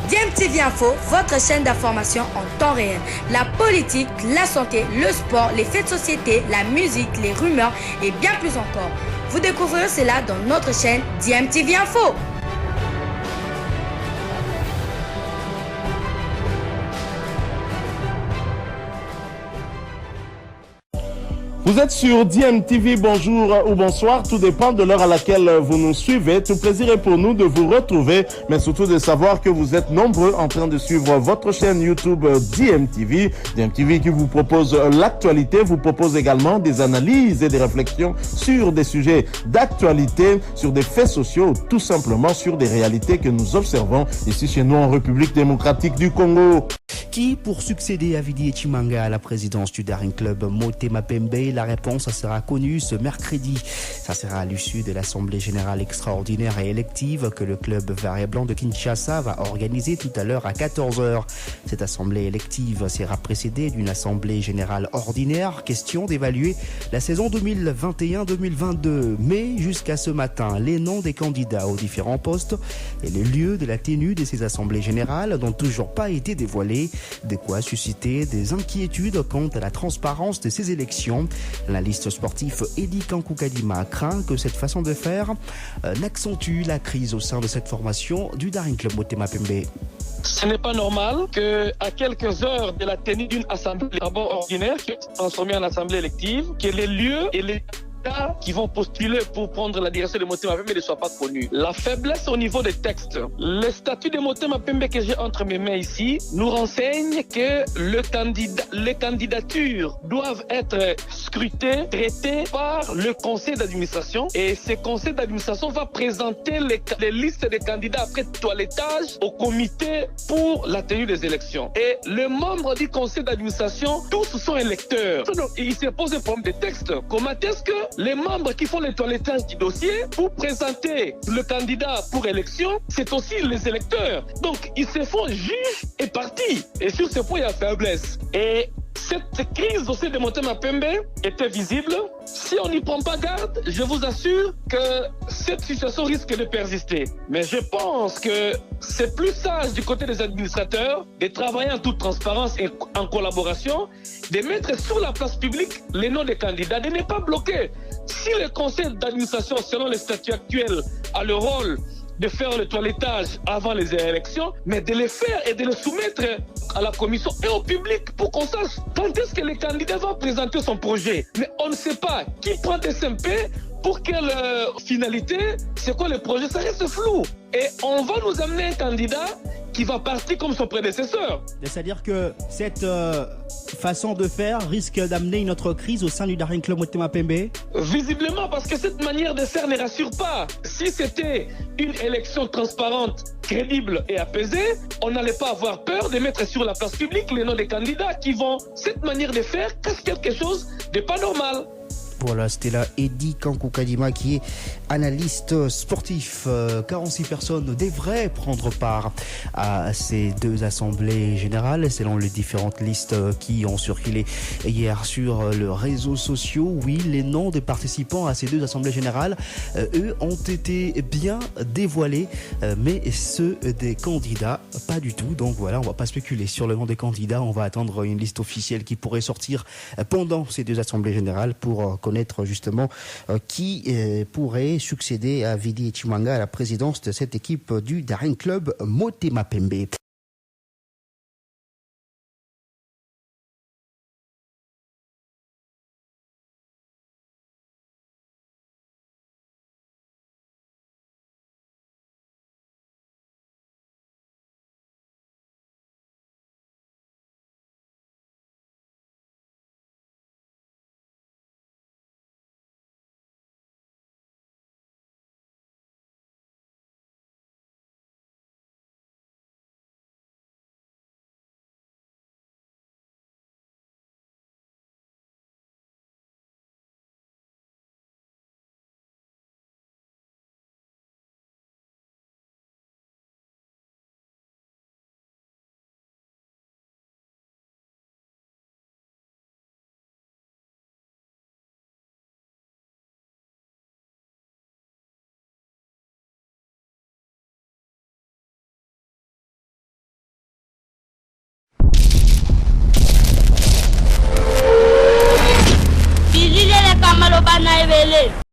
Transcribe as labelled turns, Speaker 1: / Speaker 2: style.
Speaker 1: DMTV Info, votre chaîne d'information en temps réel. La politique, la santé, le sport, les faits de société, la musique, les rumeurs et bien plus encore. Vous découvrirez cela dans notre chaîne DMTV Info.
Speaker 2: Vous êtes sur DMTV, bonjour ou bonsoir, tout dépend de l'heure à laquelle vous nous suivez. Tout plaisir est pour nous de vous retrouver, mais surtout de savoir que vous êtes nombreux en train de suivre votre chaîne YouTube DMTV. DMTV qui vous propose l'actualité, vous propose également des analyses et des réflexions sur des sujets d'actualité, sur des faits sociaux, tout simplement sur des réalités que nous observons ici chez nous en République démocratique du Congo.
Speaker 3: Qui pour succéder à Vili Chimanga à la présidence du Daring Club Motema Pembe? La réponse sera connue ce mercredi. Ça sera à l'issue de l'Assemblée générale extraordinaire et élective que le club vert et blanc de Kinshasa va organiser tout à l'heure à 14h. Cette assemblée élective sera précédée d'une assemblée générale ordinaire. Question d'évaluer la saison 2021-2022. Mais jusqu'à ce matin, les noms des candidats aux différents postes et les lieux de la tenue de ces assemblées générales n'ont toujours pas été dévoilés. De quoi susciter des inquiétudes quant à la transparence de ces élections. L'analyste sportif Edi Kankoukadima craint que cette façon de faire n'accentue la crise au sein de cette formation du Daring Club Motema Pembe.
Speaker 4: Ce n'est pas normal qu'à quelques heures de la tenue d'une assemblée d'abord ordinaire qui est transformée en assemblée élective, que les lieux et les qui vont postuler pour prendre la direction de Motema Pembe ne soient pas connus. La faiblesse au niveau des textes. Le statut de Motema Pembe que j'ai entre mes mains ici nous renseigne que les candidatures doivent être scrutées, traitées par le conseil d'administration et ce conseil d'administration va présenter les listes des candidats après toilettage au comité pour la tenue des élections. Et les membres du conseil d'administration, tous sont électeurs. Donc, il se pose un problème de texte. Comment est-ce que les membres qui font le toilettage du dossier pour présenter le candidat pour élection, c'est aussi les électeurs. Donc, ils se font juges et partis. Et sur ce point, il y a faiblesse. Et cette crise au sein de Motema Pembe était visible. Si on n'y prend pas garde, je vous assure que cette situation risque de persister. Mais je pense que c'est plus sage du côté des administrateurs de travailler en toute transparence et en collaboration, de mettre sur la place publique les noms des candidats, de ne pas bloquer. Si le conseil d'administration, selon les statuts actuels, a le rôle de faire le toilettage avant les élections, mais de les faire et de les soumettre à la commission et au public pour qu'on sache quand est-ce que le candidat va présenter son projet. Mais on ne sait pas qui prend des SMP, pour quelle finalité, c'est quoi le projet, ça reste flou. Et on va nous amener un candidat qui va partir comme son prédécesseur.
Speaker 3: C'est-à-dire que cette façon de faire risque d'amener une autre crise au sein du Daring Club Motema Pembe?
Speaker 4: Visiblement, parce que cette manière de faire ne rassure pas. Si c'était une élection transparente, crédible et apaisée, on n'allait pas avoir peur de mettre sur la place publique les noms des candidats qui vont. Cette manière de faire cache quelque chose de pas normal.
Speaker 3: Voilà, c'était là Edi Kankoukadima qui est analyste sportif. 46 personnes devraient prendre part à ces deux assemblées générales selon les différentes listes qui ont circulé hier sur les réseaux sociaux. Oui, les noms des participants à ces deux assemblées générales, eux, ont été bien dévoilés, mais ceux des candidats, pas du tout. Donc voilà, on va pas spéculer sur le nom des candidats. On va attendre une liste officielle qui pourrait sortir pendant ces deux assemblées générales pour connaître justement qui pourrait succéder à Vili Chimanga à la présidence de cette équipe du Daring Club Motema Pembe.
Speaker 5: bana ebele.